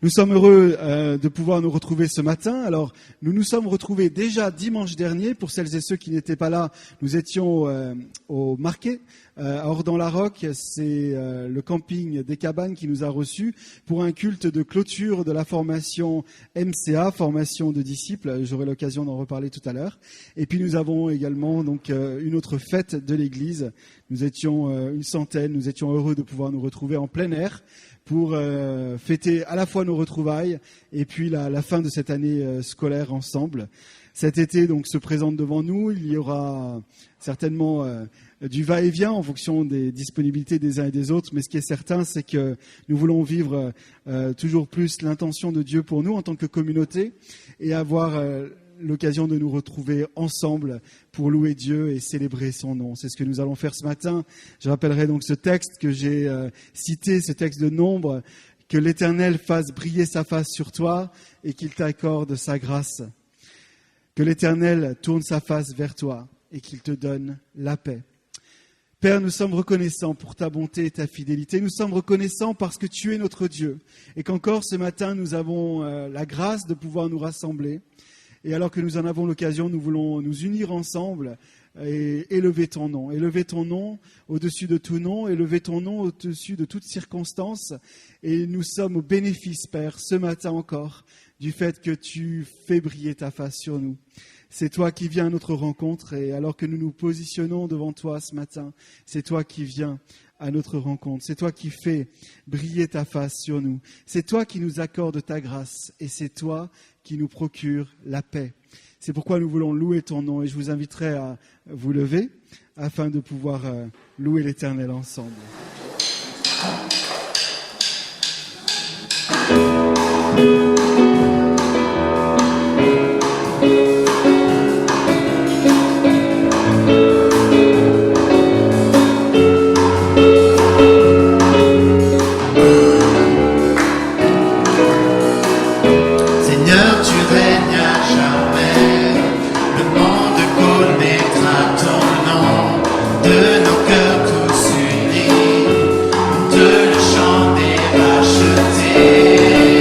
Nous sommes heureux de pouvoir nous retrouver ce matin. Alors, nous nous sommes retrouvés déjà dimanche dernier. Pour celles et ceux qui n'étaient pas là, nous étions au Marquet, à Ordan-la-Roque. C'est le camping des cabanes qui nous a reçus pour un culte de clôture de la formation MCA, formation de disciples. J'aurai l'occasion d'en reparler tout à l'heure. Et puis, nous avons également donc une autre fête de l'Église. Nous étions une centaine. Nous étions heureux de pouvoir nous retrouver en plein air pour fêter à la fois nos retrouvailles et puis la fin de cette année scolaire ensemble. Cet été donc se présente devant nous. Il y aura certainement du va-et-vient en fonction des disponibilités des uns et des autres. Mais ce qui est certain, c'est que nous voulons vivre toujours plus l'intention de Dieu pour nous en tant que communauté et avoir l'occasion de nous retrouver ensemble pour louer Dieu et célébrer son nom. C'est ce que nous allons faire ce matin. Je rappellerai donc ce texte que j'ai cité, ce texte de Nombre, que l'Éternel fasse briller sa face sur toi et qu'il t'accorde sa grâce. Que l'Éternel tourne sa face vers toi et qu'il te donne la paix. Père, nous sommes reconnaissants pour ta bonté et ta fidélité. Nous sommes reconnaissants parce que tu es notre Dieu et qu'encore ce matin, nous avons la grâce de pouvoir nous rassembler. Et alors que nous en avons l'occasion, nous voulons nous unir ensemble et élever ton nom au-dessus de tout nom, élever ton nom au-dessus de toutes circonstances. Et nous sommes au bénéfice, Père, ce matin encore, du fait que tu fais briller ta face sur nous. C'est toi qui viens à notre rencontre et alors que nous nous positionnons devant toi ce matin, c'est toi qui viens à notre rencontre. C'est toi qui fais briller ta face sur nous. C'est toi qui nous accordes ta grâce et c'est toi qui nous procure la paix. C'est pourquoi nous voulons louer ton nom et je vous inviterai à vous lever afin de pouvoir louer l'Éternel ensemble. De le chant des rachetés.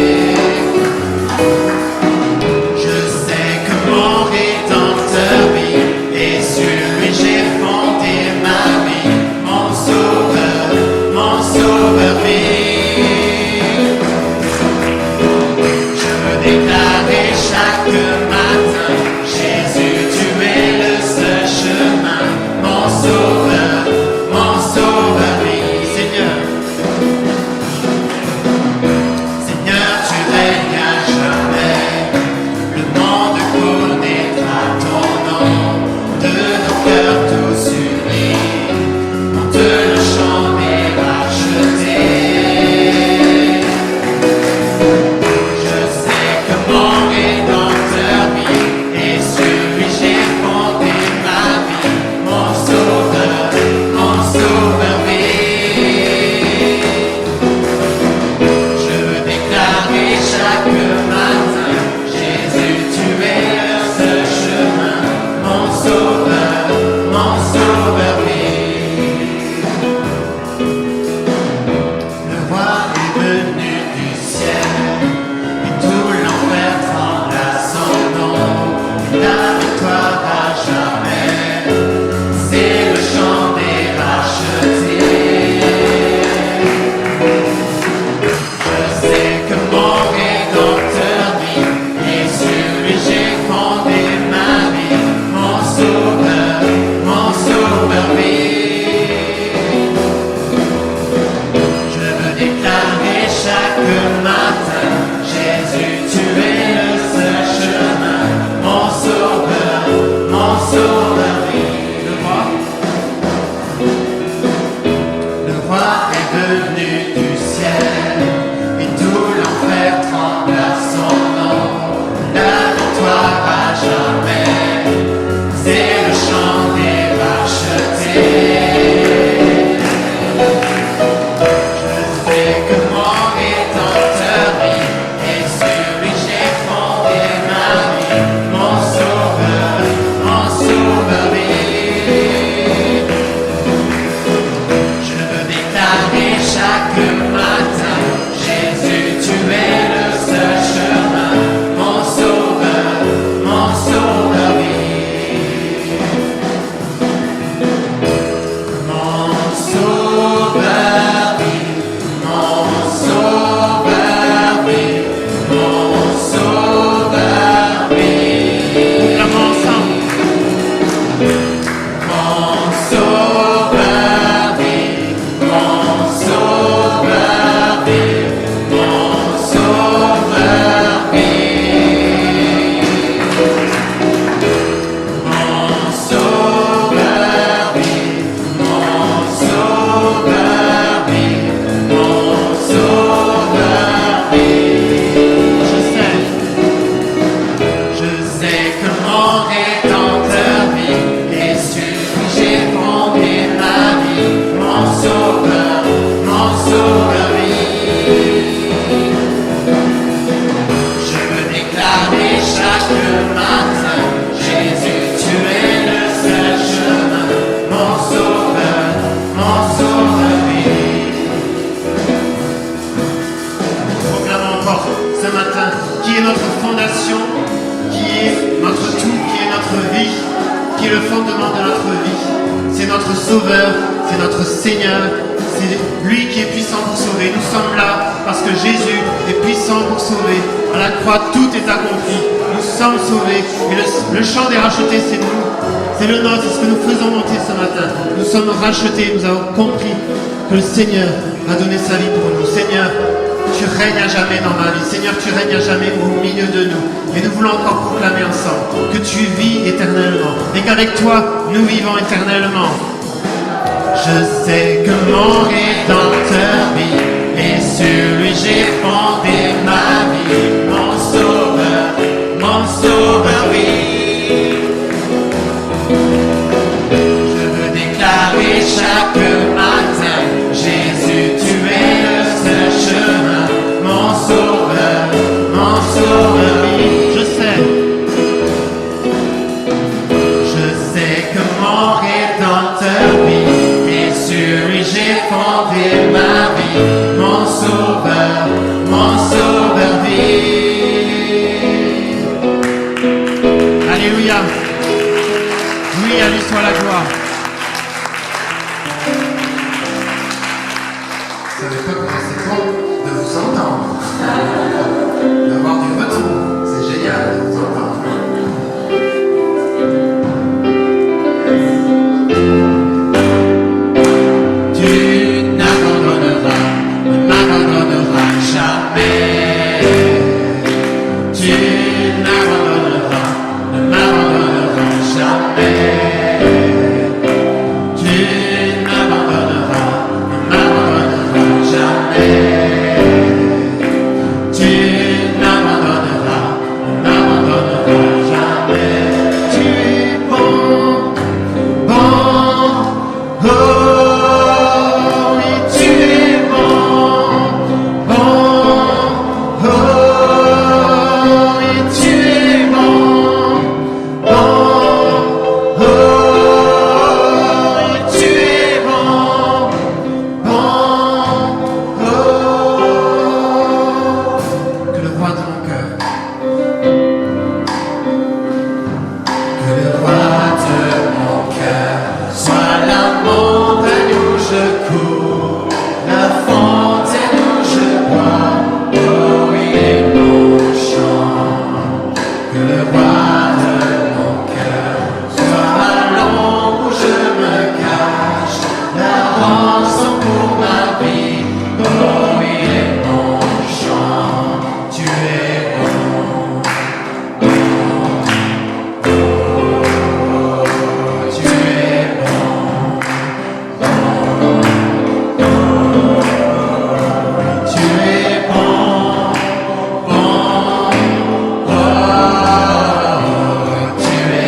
qui est le fondement de notre vie. C'est notre Sauveur, c'est notre Seigneur, c'est lui qui est puissant pour sauver. Nous sommes là parce que Jésus est puissant pour sauver. À la croix, tout est accompli. Nous sommes sauvés. Et le chant des rachetés, c'est nous. C'est le nôtre, c'est ce que nous faisons monter ce matin. Nous sommes rachetés, nous avons compris que le Seigneur a donné sa vie pour nous. Seigneur, tu règnes à jamais dans ma vie. Seigneur, tu règnes à jamais au milieu de nous. Et nous voulons encore proclamer ensemble que tu vis éternellement. Et qu'avec toi, nous vivons éternellement. Je sais que mon Rédempteur vit. Et sur lui j'ai fondé ma vie. Mon Sauveur vit. Je veux déclarer chaque matin, Jésus, tu es le seul chemin. Mon Sauveur vit. Je sais que mon Rédempteur vit. Et sur lui j'ai fondé ma vie. Mon Sauveur vit. Alléluia. Oui, à lui soit la gloire. Ça n'est pas que c'est bon de vous entendre, d'avoir du retour. C'est génial de vous entendre. Tu ne m'abandonneras jamais. Tu ne m'abandonneras jamais. Tu ne m'abandonneras jamais. Tu n'abandonneras jamais. Tu es bon, oh, et tu es bon, oh, et tu es bon, oh, et tu es bon, Que le roi de mon cœur, que le roi de mon cœur soit la montagne où je cours, la fontaine où je bois, oh, il est mon chant. Que le roi de mon cœur soit l'ombre où je me cache, la rançon pour ma vie, oh, il est mon chant. Tu es bon, tu es Tu es bon, tu es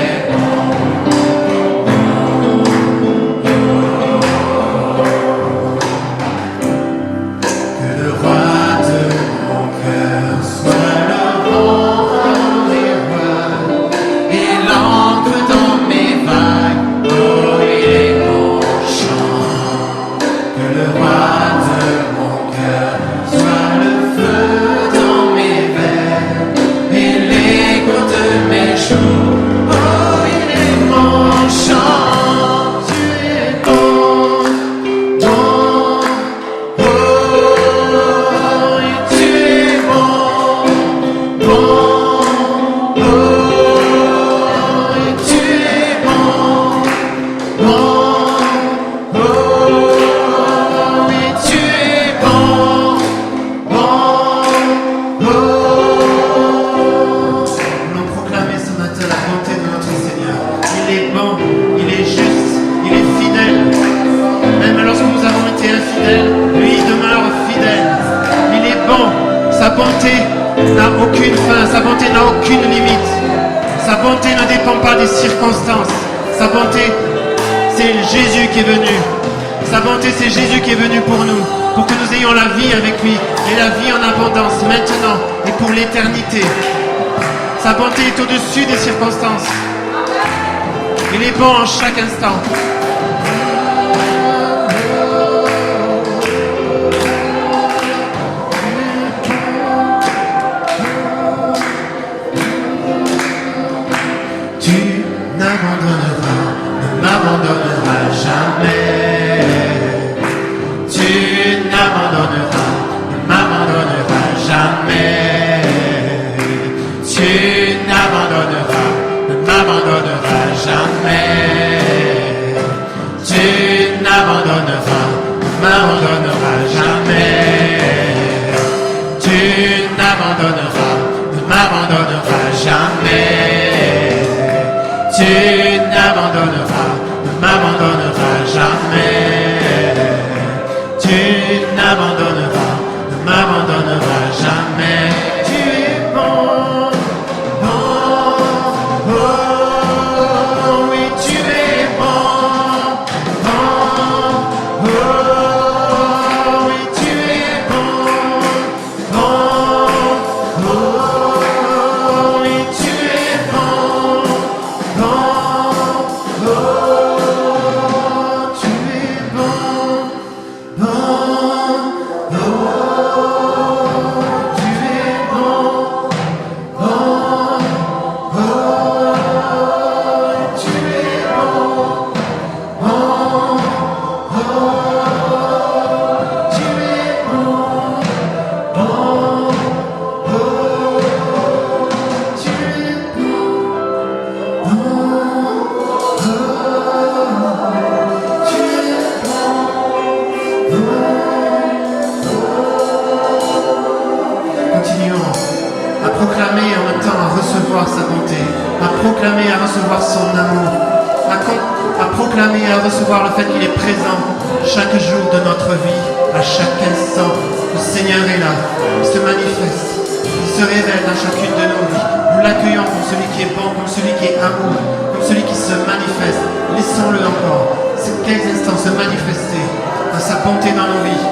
que le roi de mon cœur soit le vent à mes voiles. et l'encre dans mes vagues, oh, il est mon chant. Que le roi de mon cœur soit le feu dans mes veines. Et l'écho de mes jours, oh, il est mon chant. Tu es bon, oh, et tu es bon, oh, et tu es bon, et tu es bon, Nous voulons proclamer ce matin la bonté de notre Seigneur. Il est bon, il est juste, il est fidèle. Même lorsque nous avons été infidèles, lui demeure fidèle. Il est bon, sa bonté n'a aucune fin, sa bonté n'a aucune limite. Sa bonté ne dépend pas des circonstances. Sa bonté, c'est Jésus qui est venu. Sa bonté, c'est Jésus qui est venu pour nous, pour que nous ayons la vie avec lui, et la vie en abondance, maintenant et pour l'éternité. Sa bonté est au-dessus des circonstances. Il est bon en chaque instant. Tu m'abandonneras jamais. Tu n'abandonneras, ne m'abandonneras jamais. Tu n'abandonneras, ne m'abandonneras jamais. Tu n'abandonneras, ne m'abandonneras jamais. Tu n'abandonneras, ne m'abandonneras jamais. Tu n'abandonneras, ne m'abandonneras jamais. Tu n'abandonneras, ne m'abandonneras jamais. Tu es bon, bon, oh, oui, tu es bon, bon, oh, oui, tu es bon, bon, oh, oui, tu es bon, bon, oh, tu es bon, bon, oh, tu es bon, bon, oh, tu es bon, bon, oh, tu es bon, bon, oh, tu es bon, Continuons à proclamer en même temps à recevoir sa bonté, à proclamer à recevoir son amour, à proclamer à recevoir le fait qu'il est présent chaque jour de notre vie, à chaque instant. Le Seigneur est là, il se manifeste, il se révèle dans chacune de nos vies. Nous l'accueillons comme celui qui est bon, comme celui qui est amour, comme celui qui se manifeste. Laissons-le encore, ces quelques instants se manifester dans sa bonté dans nos vies.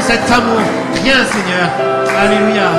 Cet amour, rien Seigneur, alléluia.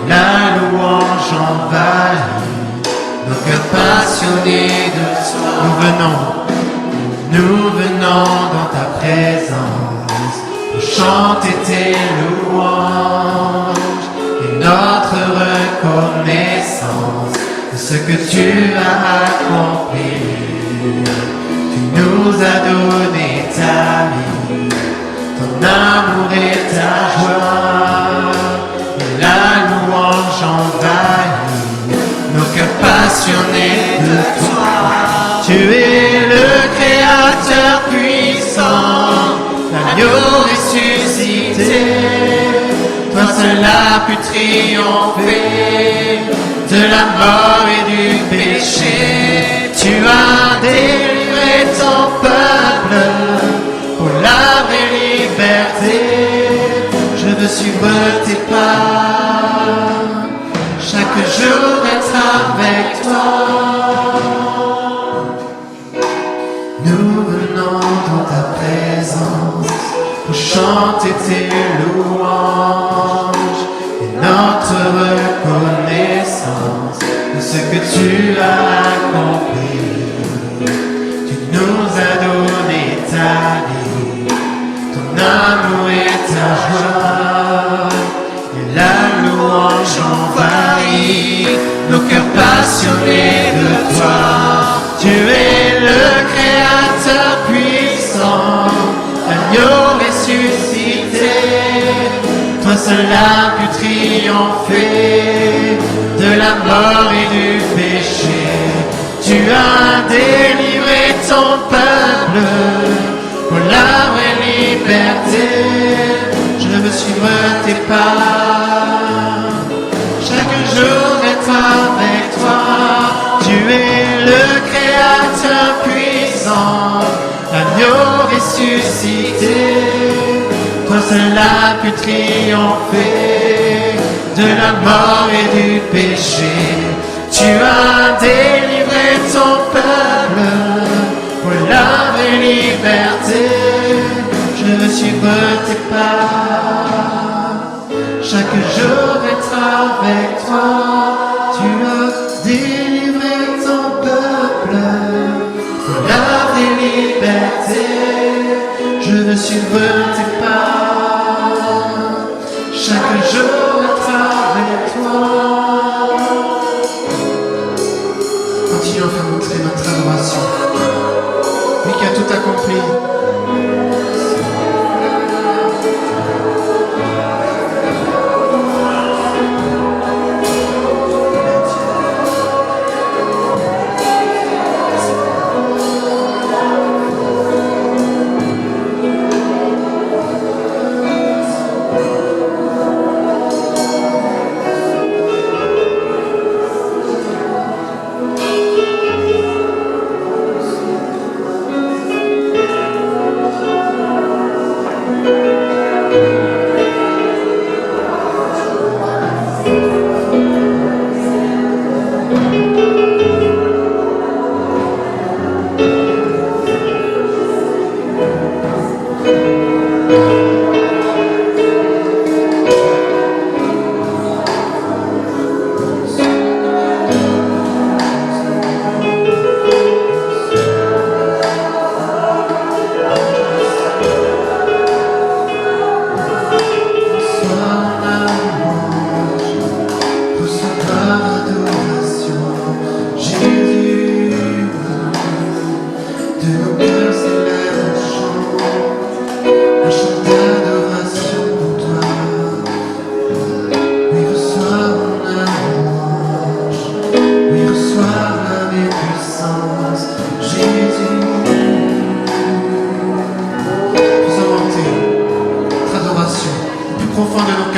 La louange envahit nos cœurs passionnés de toi. nous venons dans ta présence pour chanter tes louanges et notre reconnaissance de ce que tu as accompli. Tu nous as donné ta vie, ton amour et ta joie, et la louange envahit nos cœurs passionnés de toi. Tu es le Créateur puissant, l'agneau ressuscité. Toi seul as pu triompher de la mort et du péché. Tu as délivré ton peuple pour la vraie liberté. Je veux suivre tes pas, chaque jour être avec toi. Nous venons dans ta présence pour chanter tes louanges et notre reconnaissance de ce que tu as accompli. Tu nous as donné ta vie, ton amour et ta joie, et la louange envahit nos cœurs passionnés de toi. Tu es le Créateur puissant, l'agneau ressuscité. Toi seul as pu triompher de la mort et du péché. Tu as délivré ton peuple pour la vraie liberté. Je veux suivre tes pas, chaque jour être avec toi. Tu es le Créateur puissant, l'agneau ressuscité. Toi seul as pu triompher de la mort et du péché. Tu as délivré ton peuple pour la vraie liberté. Je veux suivre tes pas, chaque jour être avec toi. Tu as délivré ton peuple pour la vraie liberté. Je veux suivre tes pas, chaque jour être avec toi. Continuons à faire montrer notre adoration. Lui qui a tout accompli.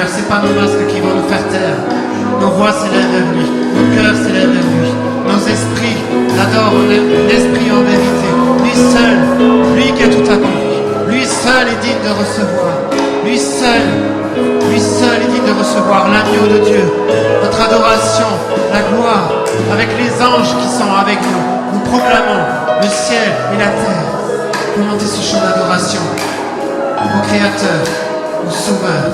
C'est pas nos masques qui vont nous faire taire. Nos voix s'élèvent vers lui, nos cœurs s'élèvent vers lui, nos esprits l'adorent, l'esprit en vérité. Lui seul, lui qui a tout accompli, lui seul est digne de recevoir. Lui seul est digne de recevoir l'agneau de Dieu. Notre adoration, la gloire, avec les anges qui sont avec nous. Nous proclamons le ciel et la terre. Commentez ce chant d'adoration au Créateur, au Sauveur.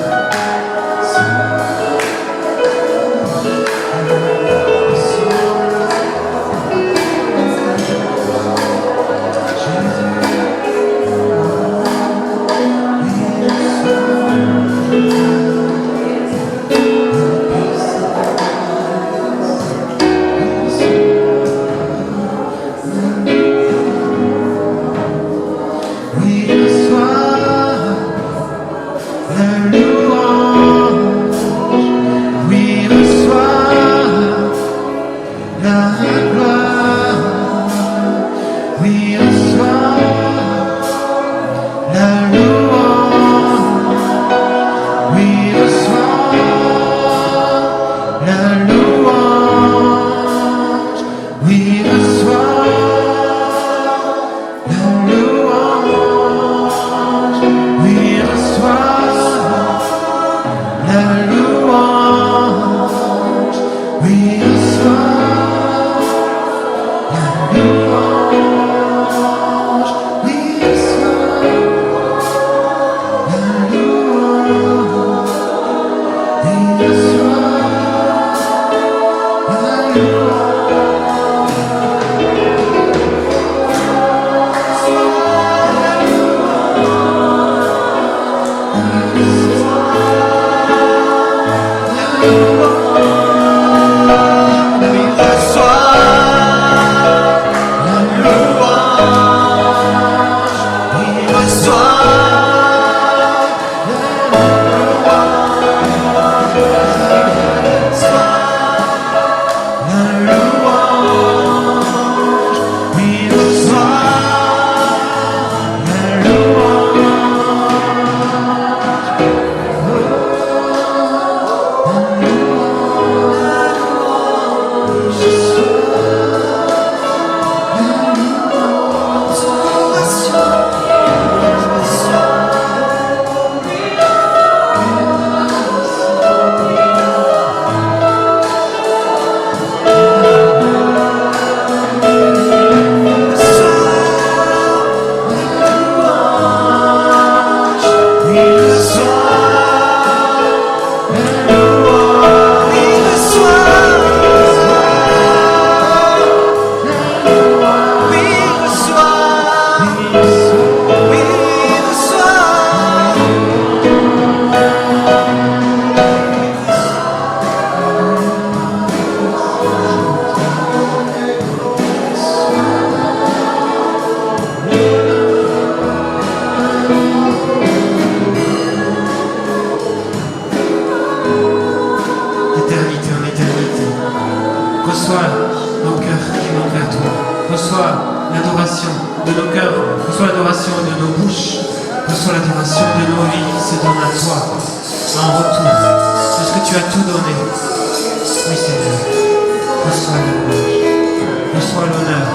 Oui, reçois la louange. Oui, reçois la louange. Oui, reçois la louange. Oui, reçois la louange. Oui, reçois la louange. Oui, reçois la louange. Oui, reçois la d'éternité en éternité. Reçois nos cœurs qui montent vers toi. Reçois l'adoration de nos cœurs. Reçois l'adoration de nos bouches. Reçois l'adoration de nos vies qui se donnent à toi en retour de ce que tu as tout donné. Oui, Seigneur. Reçois la louange. Reçois l'honneur.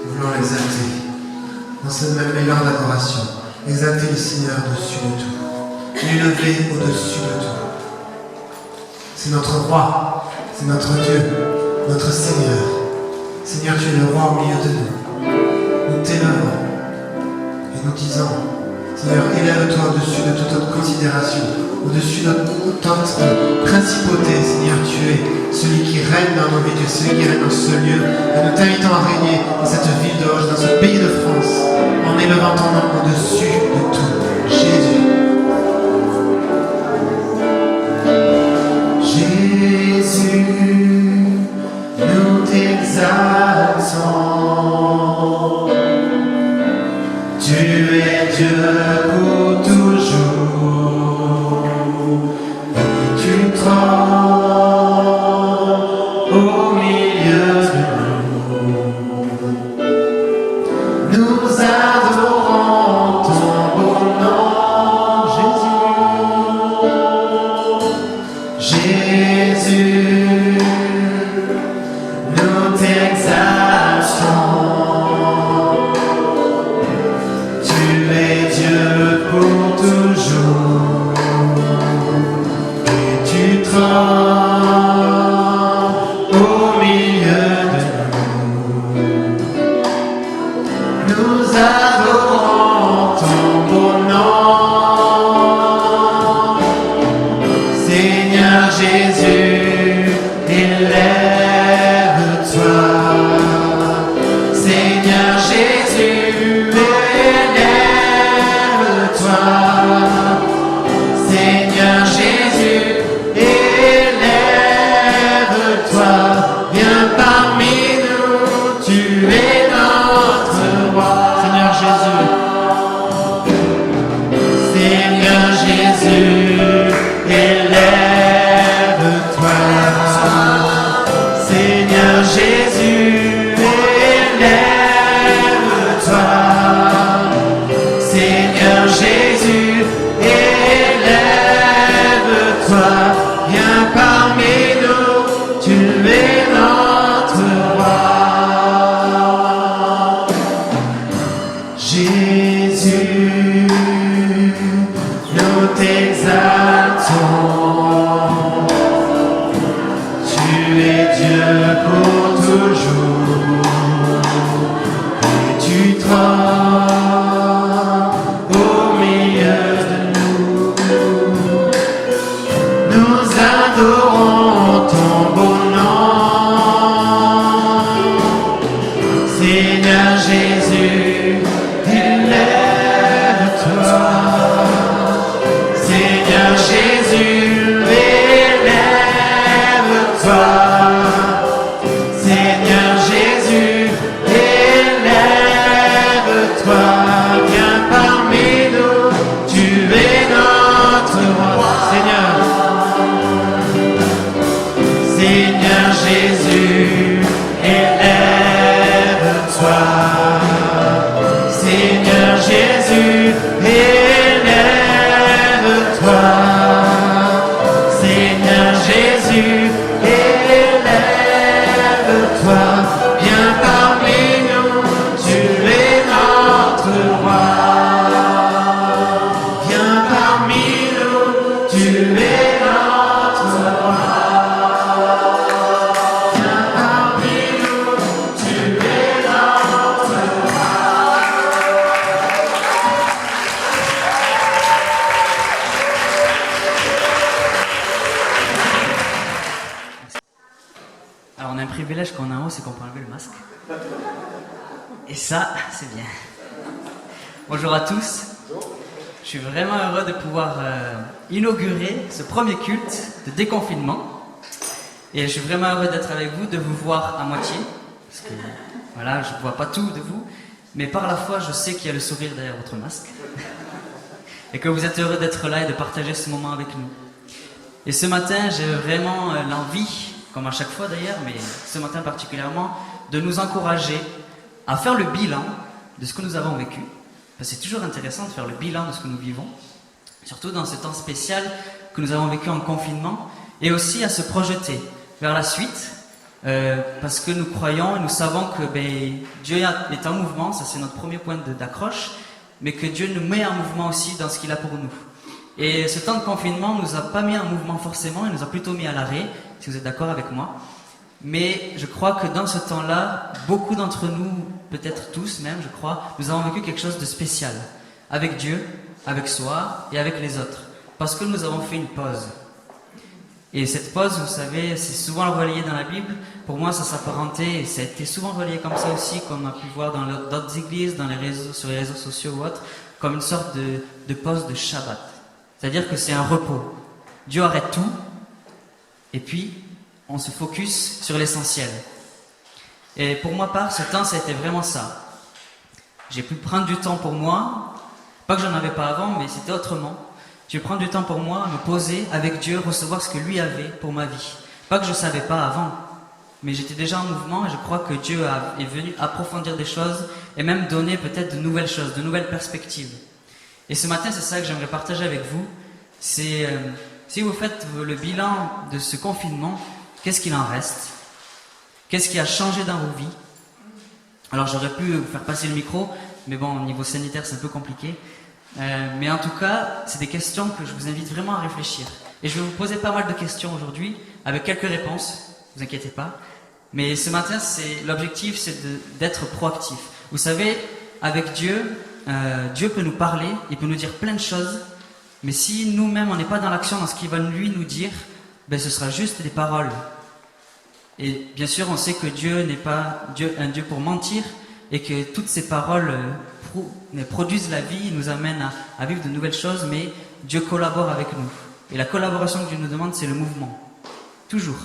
Voulons l'exalter dans cette même meilleure adoration. Exalter le Seigneur au-dessus de tout. L'élever au-dessus de tout. C'est notre roi, c'est notre Dieu, notre Seigneur. Seigneur, tu es le roi au milieu de nous. Nous t'élevons et nous disons, Seigneur, élève-toi au-dessus de toute autre considération, au-dessus de toute autre principauté. Seigneur, tu es celui qui règne dans nos vies, tu es celui qui règne dans ce lieu. Et nous t'invitons à régner dans cette ville d'Auge, dans ce pays de France, en élevant ton nom au-dessus de tout. Jésus. Jésus, nous t'exaltons. Tu es Dieu pour toujours. Et tu trônes au milieu de nous. Nous adorons ton beau nom, Jésus. Jésus, nous t'exaltons. Tu es Dieu pour toujours. Et tu trônes au milieu de nous. Nous adorons ton beau nom. Seigneur Jésus, élève-toi. Seigneur Jésus, élève-toi. Seigneur Jésus, élève-toi. Viens parmi nous, tu es notre roi. Seigneur Jésus. Seigneur Jésus, élève-toi. Seigneur Jésus, élève-toi. Seigneur Jésus, élève-toi. Viens parmi nous, tu es notre roi. Jésus, nous t'exaltons. Tu es Dieu pour toujours. Et tu trônes au milieu de nous. Nous adorons ton beau nom. Seigneur Jésus, élève-toi. Seigneur Jésus, élève-toi. Seigneur Jésus, élève-toi. Viens parmi nous, tu es notre roi. Seigneur. Seigneur Jésus, élève-toi. Seigneur Jésus, élève-toi. Seigneur Jésus, élève-toi. Viens parmi nous, tu es notre roi. Viens parmi nous, tu es notre roi. Viens parmi nous, tu es notre roi. Alors on a un privilège quand on est en haut, c'est qu'on peut enlever le masque. Et ça, c'est bien. Bonjour à tous. Je suis vraiment heureux de pouvoir inaugurer ce premier culte de déconfinement. Et je suis vraiment heureux d'être avec vous, de vous voir à moitié. Parce que voilà, je ne vois pas tout de vous. Mais par la foi, je sais qu'il y a le sourire derrière votre masque. Et que vous êtes heureux d'être là et de partager ce moment avec nous. Et ce matin, j'ai vraiment l'envie, comme à chaque fois d'ailleurs, mais ce matin particulièrement, de nous encourager à faire le bilan de ce que nous avons vécu. Parce que c'est toujours intéressant de faire le bilan de ce que nous vivons, surtout dans ce temps spécial que nous avons vécu en confinement, et aussi à se projeter vers la suite, parce que nous croyons et nous savons que Dieu est en mouvement, ça c'est notre premier point d'accroche, mais que Dieu nous met en mouvement aussi dans ce qu'il a pour nous. Et ce temps de confinement ne nous a pas mis en mouvement forcément, il nous a plutôt mis à l'arrêt, si vous êtes d'accord avec moi. Mais je crois que dans ce temps-là, beaucoup d'entre nous, peut-être tous même, je crois, nous avons vécu quelque chose de spécial. Avec Dieu, avec soi et avec les autres. Parce que nous avons fait une pause. Et cette pause, vous savez, c'est souvent relayé dans la Bible. Pour moi, ça s'apparentait, et ça a été souvent relayé comme ça aussi, comme on a pu voir dans d'autres églises, sur les réseaux sociaux ou autres, comme une sorte de pause de Shabbat. C'est-à-dire que c'est un repos. Dieu arrête tout, et puis on se focus sur l'essentiel. Et pour ma part, ce temps, ça a été vraiment ça. J'ai pu prendre du temps pour moi, pas que j'en avais pas avant, mais c'était autrement. J'ai pu prendre du temps pour moi, me poser avec Dieu, recevoir ce que lui avait pour ma vie. Pas que je savais pas avant, mais j'étais déjà en mouvement et je crois que Dieu est venu approfondir des choses et même donner peut-être de nouvelles choses, de nouvelles perspectives. Et ce matin, c'est ça que j'aimerais partager avec vous. C'est si vous faites le bilan de ce confinement, qu'est-ce qu'il en reste? Qu'est-ce qui a changé dans vos vies? Alors j'aurais pu vous faire passer le micro, mais bon, au niveau sanitaire, c'est un peu compliqué. Mais en tout cas, c'est des questions que je vous invite vraiment à réfléchir. Et je vais vous poser pas mal de questions aujourd'hui, avec quelques réponses, ne vous inquiétez pas. Mais ce matin, l'objectif, c'est d'être proactif. Vous savez, avec Dieu, Dieu peut nous parler, il peut nous dire plein de choses, mais si nous-mêmes on n'est pas dans l'action, dans ce qu'il va lui nous dire, ben ce sera juste des paroles. Et bien sûr, on sait que Dieu n'est pas un Dieu pour mentir, et que toutes ces paroles produisent la vie, nous amènent à vivre de nouvelles choses, mais Dieu collabore avec nous. Et la collaboration que Dieu nous demande, c'est le mouvement. Toujours.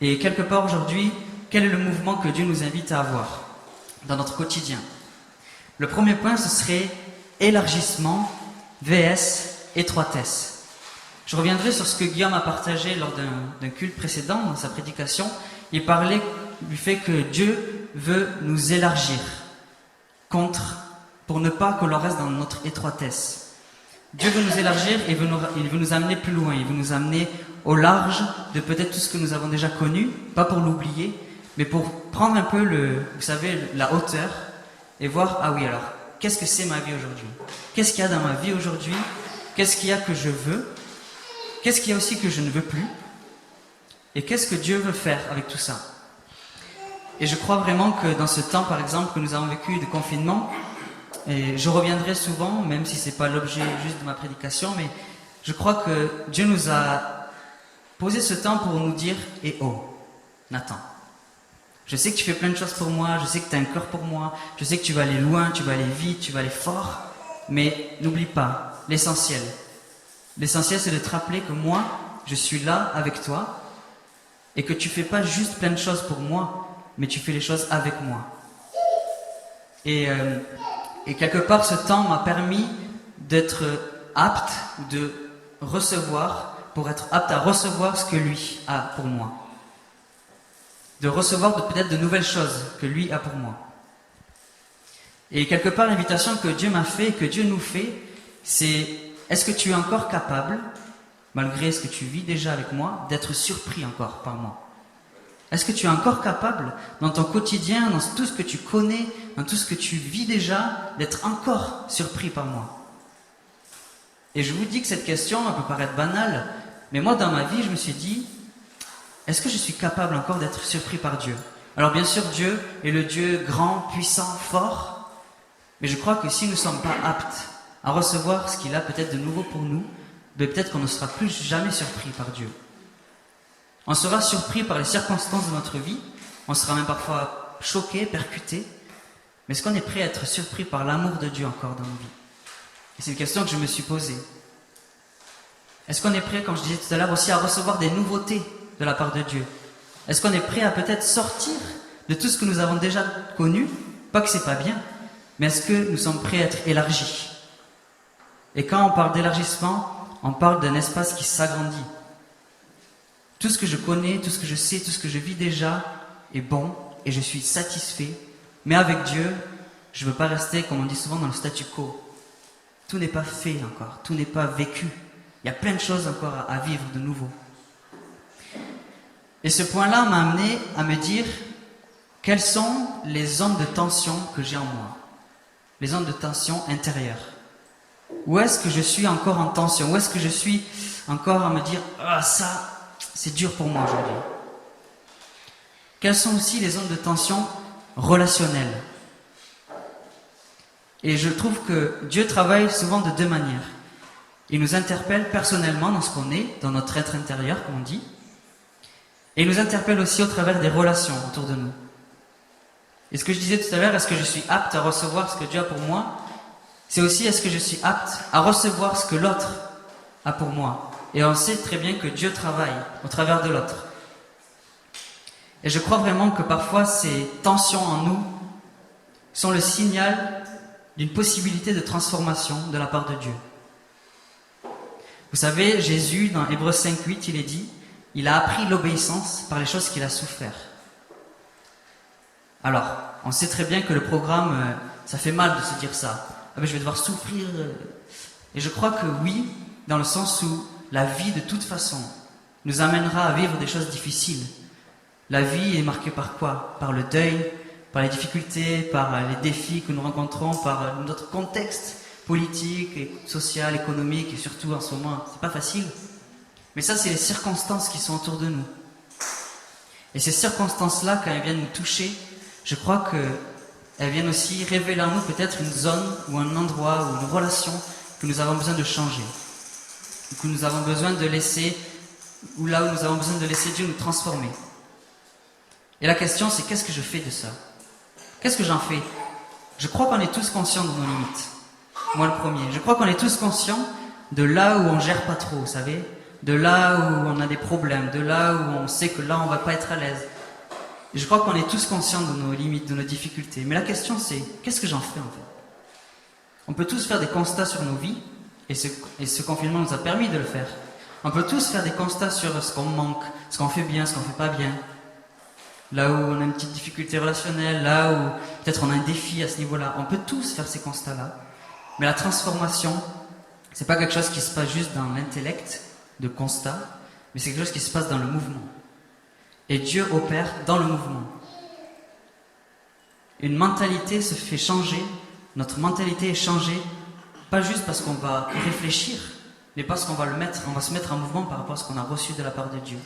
Et quelque part aujourd'hui, quel est le mouvement que Dieu nous invite à avoir dans notre quotidien? Le premier point, ce serait élargissement vs étroitesse. Je reviendrai sur ce que Guillaume a partagé lors d'un culte précédent, dans sa prédication. Il parlait du fait que Dieu veut nous élargir pour ne pas que l'on reste dans notre étroitesse. Dieu veut nous élargir et il veut nous amener plus loin. Il veut nous amener au large de peut-être tout ce que nous avons déjà connu, pas pour l'oublier, mais pour prendre un peu vous savez, la hauteur et voir, ah oui, alors, qu'est-ce que c'est ma vie aujourd'hui? Qu'est-ce qu'il y a dans ma vie aujourd'hui? Qu'est-ce qu'il y a que je veux? Qu'est-ce qu'il y a aussi que je ne veux plus? Et qu'est-ce que Dieu veut faire avec tout ça? Et je crois vraiment que dans ce temps, par exemple, que nous avons vécu de confinement, et je reviendrai souvent, même si ce n'est pas l'objet juste de ma prédication, mais je crois que Dieu nous a posé ce temps pour nous dire « Eh oh, Nathan, je sais que tu fais plein de choses pour moi, je sais que tu as un cœur pour moi, je sais que tu vas aller loin, tu vas aller vite, tu vas aller fort, mais n'oublie pas l'essentiel. L'essentiel, c'est de te rappeler que moi, je suis là avec toi et que tu fais pas juste plein de choses pour moi, mais tu fais les choses avec moi. » Et quelque part, ce temps m'a permis d'être apte, de recevoir, pour être apte à recevoir ce que lui a pour moi. De recevoir peut-être de nouvelles choses que lui a pour moi. Et quelque part, l'invitation que Dieu m'a fait, que Dieu nous fait, c'est: est-ce que tu es encore capable, malgré ce que tu vis déjà avec moi, d'être surpris encore par moi? Est-ce que tu es encore capable, dans ton quotidien, dans tout ce que tu connais, dans tout ce que tu vis déjà, d'être encore surpris par moi? Et je vous dis que cette question, elle peut paraître banale, mais moi, dans ma vie, je me suis dit, est-ce que je suis capable encore d'être surpris par Dieu? Alors bien sûr, Dieu est le Dieu grand, puissant, fort, mais je crois que si nous ne sommes pas aptes à recevoir ce qu'il a peut-être de nouveau pour nous, peut-être qu'on ne sera plus jamais surpris par Dieu. On sera surpris par les circonstances de notre vie, on sera même parfois choqué, percuté, mais est-ce qu'on est prêt à être surpris par l'amour de Dieu encore dans nos vies? Et c'est une question que je me suis posée. Est-ce qu'on est prêt, comme je disais tout à l'heure, aussi à recevoir des nouveautés de la part de Dieu? Est-ce qu'on est prêt à peut-être sortir de tout ce que nous avons déjà connu? Pas que c'est pas bien, mais est-ce que nous sommes prêts à être élargis? Et quand on parle d'élargissement, on parle d'un espace qui s'agrandit. Tout ce que je connais, tout ce que je sais, tout ce que je vis déjà est bon et je suis satisfait. Mais avec Dieu, je ne veux pas rester, comme on dit souvent, dans le statu quo. Tout n'est pas fait encore, tout n'est pas vécu. Il y a plein de choses encore à vivre de nouveau. Et ce point-là m'a amené à me dire quelles sont les zones de tension que j'ai en moi, les zones de tension intérieures. Où est-ce que je suis encore en tension? Où est-ce que je suis encore à me dire « Ah, ça, c'est dur pour moi aujourd'hui ». Quelles sont aussi les zones de tension relationnelles? Et je trouve que Dieu travaille souvent de deux manières. Il nous interpelle personnellement dans ce qu'on est, dans notre être intérieur, comme on dit. Et il nous interpelle aussi au travers des relations autour de nous. Et ce que je disais tout à l'heure, est-ce que je suis apte à recevoir ce que Dieu a pour moi? C'est aussi, est-ce que je suis apte à recevoir ce que l'autre a pour moi? Et on sait très bien que Dieu travaille au travers de l'autre. Et je crois vraiment que parfois ces tensions en nous sont le signal d'une possibilité de transformation de la part de Dieu. Vous savez, Jésus, dans Hébreux 5:8, il est dit, il a appris l'obéissance par les choses qu'il a souffert. Alors, on sait très bien que le programme, ça fait mal de se dire ça. Ah ben, je vais devoir souffrir. Et je crois que oui, dans le sens où la vie, de toute façon, nous amènera à vivre des choses difficiles. La vie est marquée par quoi? Par le deuil, par les difficultés, par les défis que nous rencontrons, par notre contexte politique, et social, économique, et surtout en ce moment, c'est pas facile. Mais ça, c'est les circonstances qui sont autour de nous. Et ces circonstances-là, quand elles viennent nous toucher, je crois elles viennent aussi révéler en nous peut-être une zone ou un endroit ou une relation que nous avons besoin de changer, que nous avons besoin de laisser, ou là où nous avons besoin de laisser Dieu nous transformer. Et la question c'est qu'est-ce que je fais de ça? Qu'est-ce que j'en fais? Je crois qu'on est tous conscients de nos limites. Moi le premier. Je crois qu'on est tous conscients de là où on gère pas trop, vous savez, de là où on a des problèmes, de là où on sait que là on va pas être à l'aise. Et je crois qu'on est tous conscients de nos limites, de nos difficultés. Mais la question c'est, qu'est-ce que j'en fais en fait? On peut tous faire des constats sur nos vies, et ce confinement nous a permis de le faire. On peut tous faire des constats sur ce qu'on manque, ce qu'on fait bien, ce qu'on fait pas bien. Là où on a une petite difficulté relationnelle, là où peut-être on a un défi à ce niveau-là. On peut tous faire ces constats-là. Mais la transformation, c'est pas quelque chose qui se passe juste dans l'intellect de constat, mais c'est quelque chose qui se passe dans le mouvement. Et Dieu opère dans le mouvement. Une mentalité se fait changer, notre mentalité est changée, pas juste parce qu'on va réfléchir, mais parce qu'on va se mettre en mouvement par rapport à ce qu'on a reçu de la part de Dieu.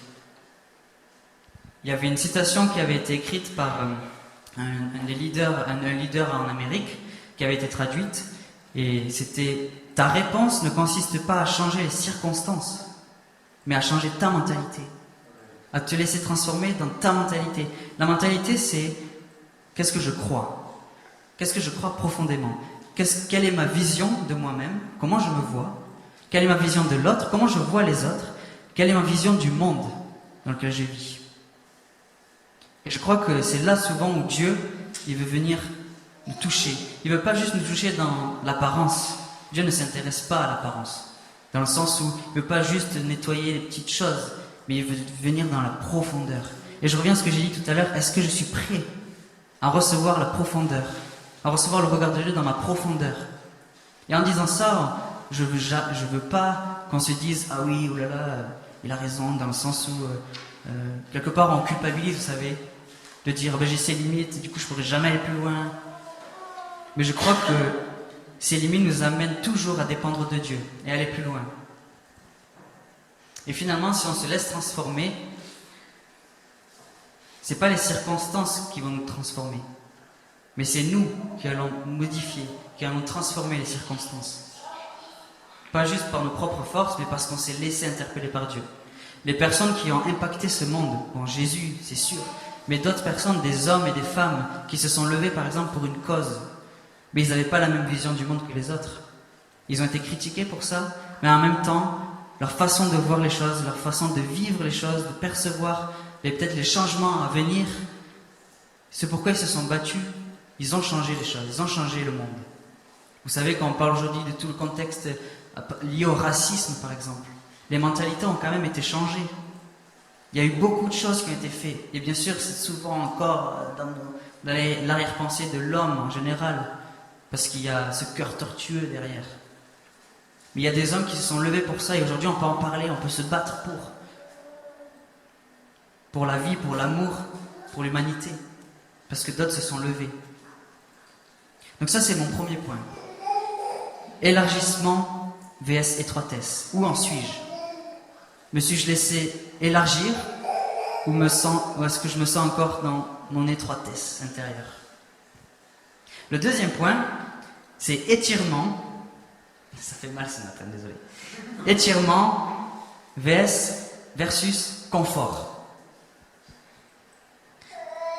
Il y avait une citation qui avait été écrite par un leader en Amérique, qui avait été traduite, et c'était « Ta réponse ne consiste pas à changer les circonstances, mais à changer ta mentalité, à te laisser transformer dans ta mentalité. » La mentalité, c'est « Qu'est-ce que je crois? Qu'est-ce que je crois profondément? Quelle est ma vision de moi-même? Comment je me vois? Quelle est ma vision de l'autre? Comment je vois les autres? Quelle est ma vision du monde dans lequel je vis? » Et je crois que c'est là souvent où Dieu, il veut venir nous toucher. Il ne veut pas juste nous toucher dans l'apparence. Dieu ne s'intéresse pas à l'apparence. Dans le sens où il ne veut pas juste nettoyer les petites choses, mais il veut venir dans la profondeur. Et je reviens à ce que j'ai dit tout à l'heure, est-ce que je suis prêt à recevoir la profondeur, à recevoir le regard de Dieu dans ma profondeur? Et en disant ça, je veux pas qu'on se dise, ah oui, oh là là, il a raison, dans le sens où, quelque part on culpabilise, vous savez, de dire, ben, j'ai ces limites, du coup je pourrais jamais aller plus loin. Mais je crois que ces limites nous amènent toujours à dépendre de Dieu et à aller plus loin. Et finalement, si on se laisse transformer, c'est pas les circonstances qui vont nous transformer, mais c'est nous qui allons modifier, qui allons transformer les circonstances. Pas juste par nos propres forces, mais parce qu'on s'est laissé interpeller par Dieu. Les personnes qui ont impacté ce monde, bon, Jésus, c'est sûr, mais d'autres personnes, des hommes et des femmes qui se sont levés par exemple pour une cause, mais ils n'avaient pas la même vision du monde que les autres. Ils ont été critiqués pour ça, mais en même temps, leur façon de voir les choses, leur façon de vivre les choses, de percevoir peut-être les changements à venir, c'est pourquoi ils se sont battus, ils ont changé les choses, ils ont changé le monde. Vous savez, quand on parle aujourd'hui de tout le contexte lié au racisme par exemple, les mentalités ont quand même été changées. Il y a eu beaucoup de choses qui ont été faites. Et bien sûr, c'est souvent encore dans l'arrière-pensée de l'homme en général, parce qu'il y a ce cœur tortueux derrière. Mais il y a des hommes qui se sont levés pour ça, et aujourd'hui on peut en parler, on peut se battre pour la vie, pour l'amour, pour l'humanité, parce que d'autres se sont levés. Donc ça, c'est mon premier point. Élargissement vs étroitesse. Où en suis-je? Me suis-je laissé élargir ou est-ce que je me sens encore dans mon étroitesse intérieure? Le deuxième point, c'est étirement. Ça fait mal ce matin, désolé. Étirement versus confort.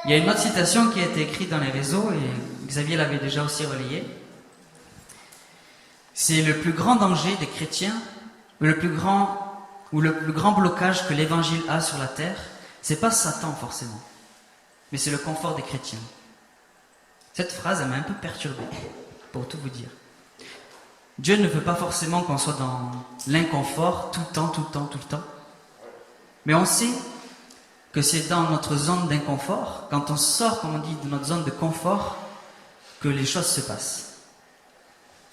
Il y a une autre citation qui a été écrite dans les réseaux, et Xavier l'avait déjà aussi relayée. C'est le plus grand danger des chrétiens, ou le plus grand blocage que l'évangile a sur la terre, c'est pas Satan forcément, mais c'est le confort des chrétiens. Cette phrase, elle m'a un peu perturbé, pour tout vous dire. Dieu ne veut pas forcément qu'on soit dans l'inconfort tout le temps. Mais on sait que c'est dans notre zone d'inconfort, quand on sort, comme on dit, de notre zone de confort, que les choses se passent.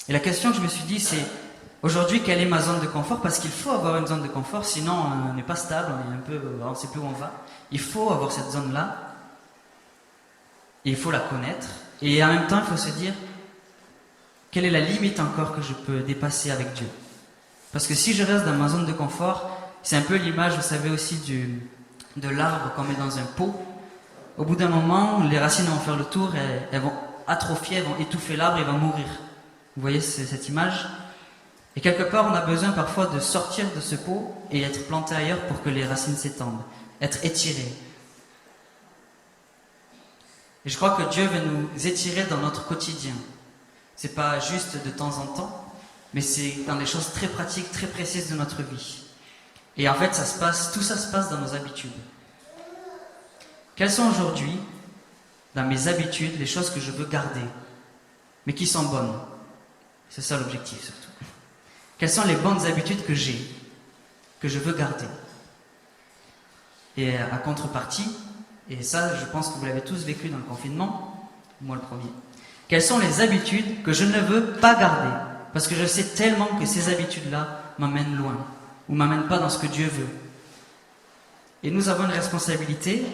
Et la question que je me suis dit, c'est aujourd'hui, quelle est ma zone de confort? Parce qu'il faut avoir une zone de confort, sinon on n'est pas stable, on ne sait plus où on va. Il faut avoir cette zone-là, et il faut la connaître. Et en même temps, il faut se dire, quelle est la limite encore que je peux dépasser avec Dieu? Parce que si je reste dans ma zone de confort, c'est un peu l'image, vous savez aussi, de l'arbre qu'on met dans un pot. Au bout d'un moment, les racines vont faire le tour et elles vont atrophier, elles vont étouffer l'arbre et il va mourir. Vous voyez cette image? Et quelque part, on a besoin parfois de sortir de ce pot et être planté ailleurs pour que les racines s'étendent, être étiré. Et je crois que Dieu veut nous étirer dans notre quotidien. C'est pas juste de temps en temps, mais c'est dans des choses très pratiques, très précises de notre vie. Et en fait, tout ça se passe dans nos habitudes. Quelles sont aujourd'hui, dans mes habitudes, les choses que je veux garder, mais qui sont bonnes? C'est ça l'objectif surtout. Quelles sont les bonnes habitudes que j'ai, que je veux garder? Et à contrepartie, et ça je pense que vous l'avez tous vécu dans le confinement, moi le premier, quelles sont les habitudes que je ne veux pas garder? Parce que je sais tellement que ces habitudes-là m'amènent loin, ou m'amènent pas dans ce que Dieu veut. Et nous avons une responsabilité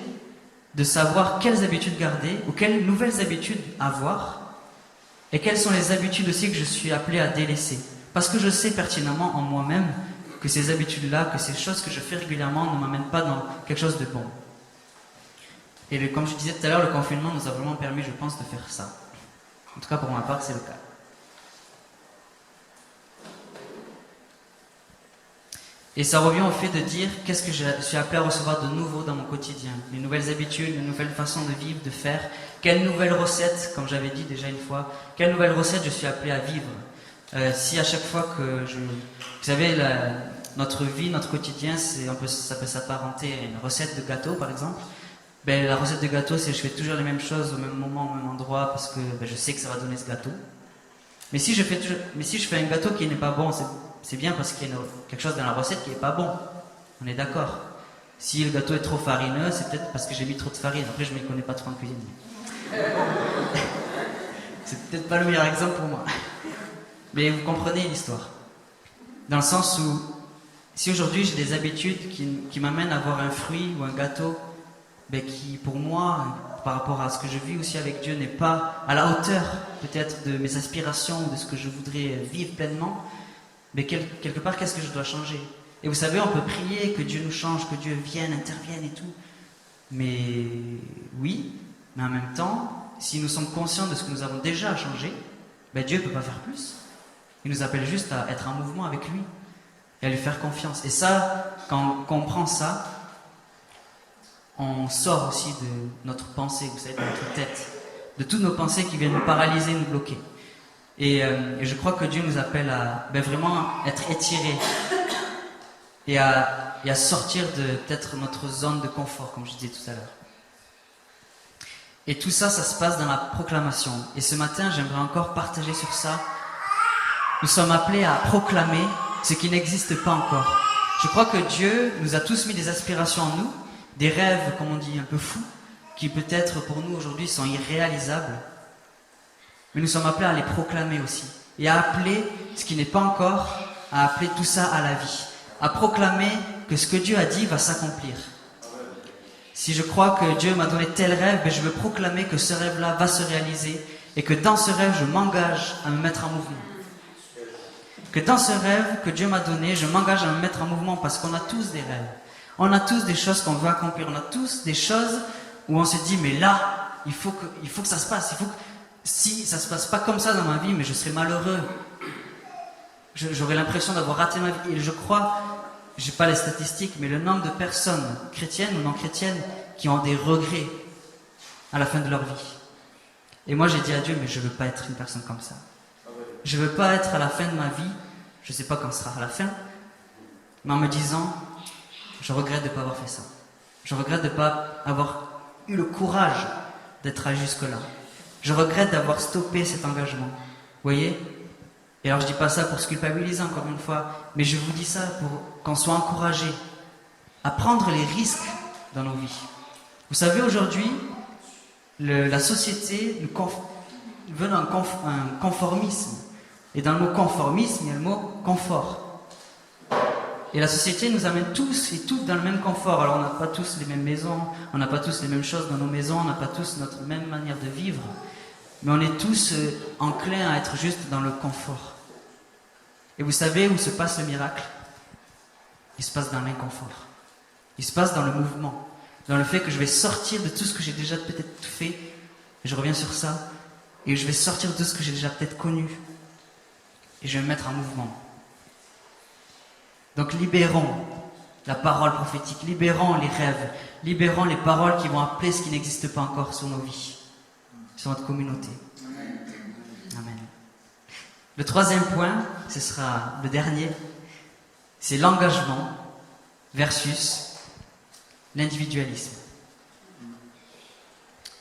de savoir quelles habitudes garder, ou quelles nouvelles habitudes avoir, et quelles sont les habitudes aussi que je suis appelé à délaisser. Parce que je sais pertinemment en moi-même que ces habitudes-là, que ces choses que je fais régulièrement ne m'amènent pas dans quelque chose de bon. Et comme je disais tout à l'heure, le confinement nous a vraiment permis, je pense, de faire ça. En tout cas, pour ma part, c'est le cas. Et ça revient au fait de dire qu'est-ce que je suis appelé à recevoir de nouveau dans mon quotidien. Les nouvelles habitudes, les nouvelles façons de vivre, de faire. Quelles nouvelles recettes, comme j'avais dit déjà une fois, quelles nouvelles recettes je suis appelé à vivre. Si à chaque fois que vous savez, notre vie, notre quotidien, ça peut s'apparenter à une recette de gâteau par exemple. Ben, la recette de gâteau, c'est que je fais toujours les mêmes choses au même moment, au même endroit, parce que je sais que ça va donner ce gâteau. Mais si je fais un gâteau qui n'est pas bon, c'est bien parce qu'il y a quelque chose dans la recette qui n'est pas bon. On est d'accord. Si le gâteau est trop farineux, c'est peut-être parce que j'ai mis trop de farine. Après, je ne m'y connais pas trop en cuisine. C'est peut-être pas le meilleur exemple pour moi. Mais vous comprenez l'histoire. Dans le sens où, si aujourd'hui j'ai des habitudes qui m'amènent à avoir un fruit ou un gâteau, qui pour moi, par rapport à ce que je vis aussi avec Dieu, n'est pas à la hauteur peut-être de mes aspirations ou de ce que je voudrais vivre pleinement, mais quelque part, qu'est-ce que je dois changer? Et vous savez, on peut prier que Dieu nous change, que Dieu vienne, intervienne et tout. Mais oui, mais en même temps, si nous sommes conscients de ce que nous avons déjà changé, Dieu ne peut pas faire plus. Il nous appelle juste à être en mouvement avec lui et à lui faire confiance. Et ça, quand on comprend ça, on sort aussi de notre pensée, vous savez, de notre tête, de toutes nos pensées qui viennent nous paralyser, nous bloquer. Et je crois que Dieu nous appelle à vraiment être étirés et à sortir de peut-être notre zone de confort, comme je disais tout à l'heure. Et tout ça, ça se passe dans la proclamation. Et ce matin, j'aimerais encore partager sur ça. Nous sommes appelés à proclamer ce qui n'existe pas encore. Je crois que Dieu nous a tous mis des aspirations en nous, des rêves, comme on dit, un peu fous, qui peut-être pour nous aujourd'hui sont irréalisables. Mais nous sommes appelés à les proclamer aussi. Et à appeler ce qui n'est pas encore, à appeler tout ça à la vie. À proclamer que ce que Dieu a dit va s'accomplir. Si je crois que Dieu m'a donné tel rêve, je veux proclamer que ce rêve-là va se réaliser et que dans ce rêve, je m'engage à me mettre en mouvement. Que dans ce rêve que Dieu m'a donné, je m'engage à me mettre en mouvement parce qu'on a tous des rêves. On a tous des choses qu'on veut accomplir. On a tous des choses où on se dit, mais là, il faut que ça se passe. Si ça se passe pas comme ça dans ma vie, mais je serai malheureux. J'aurai l'impression d'avoir raté ma vie. Et je crois, j'ai pas les statistiques, mais le nombre de personnes chrétiennes ou non chrétiennes qui ont des regrets à la fin de leur vie. Et moi, j'ai dit à Dieu, mais je veux pas être une personne comme ça. Je veux pas être à la fin de ma vie, je sais pas quand ce sera à la fin, mais en me disant, je regrette de ne pas avoir fait ça. Je regrette de ne pas avoir eu le courage d'être allé jusque-là. Je regrette d'avoir stoppé cet engagement. Vous voyez? Et alors je dis pas ça pour se culpabiliser encore une fois, mais je vous dis ça pour qu'on soit encouragé à prendre les risques dans nos vies. Vous savez, aujourd'hui, la société veut un conformisme. Et dans le mot conformisme, il y a le mot confort. Et la société nous amène tous et toutes dans le même confort. Alors on n'a pas tous les mêmes maisons, on n'a pas tous les mêmes choses dans nos maisons, on n'a pas tous notre même manière de vivre. Mais on est tous enclins à être juste dans le confort. Et vous savez où se passe le miracle? Il se passe dans l'inconfort. Il se passe dans le mouvement. Dans le fait que je vais sortir de tout ce que j'ai déjà peut-être fait. Et je reviens sur ça. et je vais sortir de ce que j'ai déjà peut-être connu et je vais me mettre en mouvement. Donc libérons la parole prophétique, libérons les rêves, libérons les paroles qui vont appeler ce qui n'existe pas encore sur nos vies, sur notre communauté. Amen. Le troisième point, ce sera le dernier, c'est l'engagement versus l'individualisme.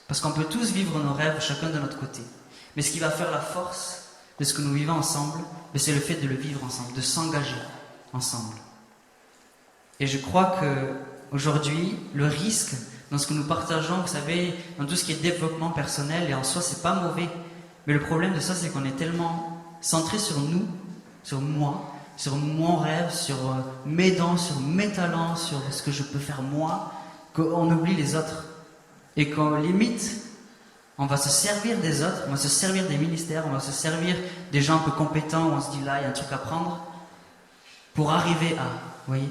Parce qu'on peut tous vivre nos rêves, chacun de notre côté. Mais ce qui va faire la force de ce que nous vivons ensemble, c'est le fait de le vivre ensemble, de s'engager ensemble. Et je crois qu'aujourd'hui, le risque dans ce que nous partageons, vous savez, dans tout ce qui est développement personnel, et en soi, c'est pas mauvais. Mais le problème de ça, c'est qu'on est tellement centré sur nous, sur moi, sur mon rêve, sur mes dons, sur mes talents, sur ce que je peux faire moi, qu'on oublie les autres. Et qu'on limite, on va se servir des autres, on va se servir des ministères, on va se servir des gens un peu compétents où on se dit là, il y a un truc à prendre, pour arriver à, vous voyez.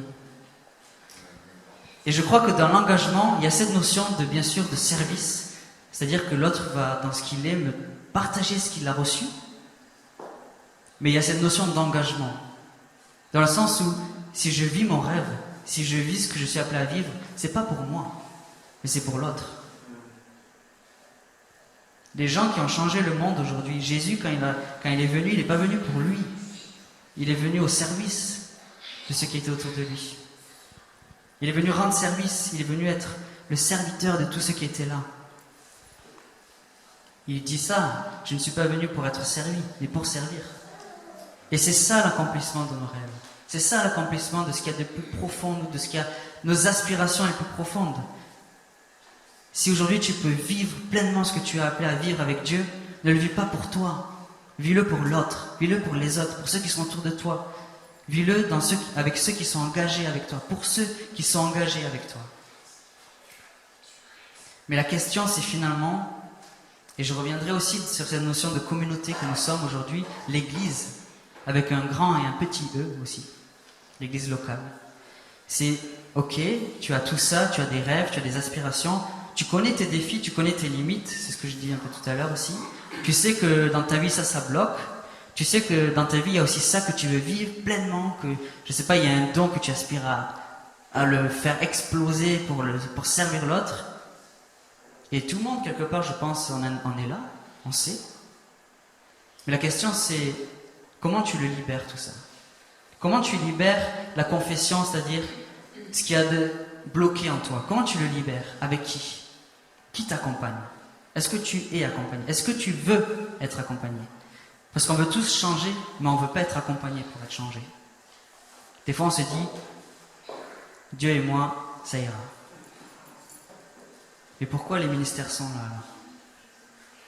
Et je crois que dans l'engagement, il y a cette notion de, bien sûr, de service, c'est-à-dire que l'autre va, dans ce qu'il est, me partager ce qu'il a reçu, mais il y a cette notion d'engagement, dans le sens où, si je vis mon rêve, si je vis ce que je suis appelé à vivre, c'est pas pour moi, mais c'est pour l'autre. Les gens qui ont changé le monde aujourd'hui, Jésus, quand il est venu, il n'est pas venu pour lui. Il est venu au service de ceux qui étaient autour de lui. Il est venu rendre service, il est venu être le serviteur de tous ceux qui étaient là. Il dit ça, je ne suis pas venu pour être servi, mais pour servir. Et c'est ça l'accomplissement de nos rêves. C'est ça l'accomplissement de ce qu'il y a de plus profond, de ce qu'il y a, nos aspirations les plus profondes. Si aujourd'hui tu peux vivre pleinement ce que tu as appelé à vivre avec Dieu, ne le vis pas pour toi. Vis-le pour l'autre, vis-le pour les autres, pour ceux qui sont autour de toi. Vis-le avec ceux qui sont engagés avec toi, pour ceux qui sont engagés avec toi. Mais la question c'est finalement, et je reviendrai aussi sur cette notion de communauté que nous sommes aujourd'hui, l'Église, avec un grand et un petit E aussi, l'Église locale. C'est, ok, tu as tout ça, tu as des rêves, tu as des aspirations, tu connais tes défis, tu connais tes limites, c'est ce que je dis un peu tout à l'heure aussi. Tu sais que dans ta vie ça bloque. Tu sais que dans ta vie il y a aussi ça que tu veux vivre pleinement, que je sais pas, il y a un don que tu aspires à le faire exploser pour servir l'autre. Et tout le monde quelque part, je pense, en est là, on sait. Mais la question c'est comment tu le libères tout ça? Comment tu libères la confession, c'est-à-dire ce qu'il y a de bloqué en toi? Comment tu le libères? Avec qui? Qui t'accompagne? Est-ce que tu es accompagné? Est-ce que tu veux être accompagné? Parce qu'on veut tous changer, mais on ne veut pas être accompagné pour être changé. Des fois on se dit, Dieu et moi, ça ira. Mais pourquoi les ministères sont là alors?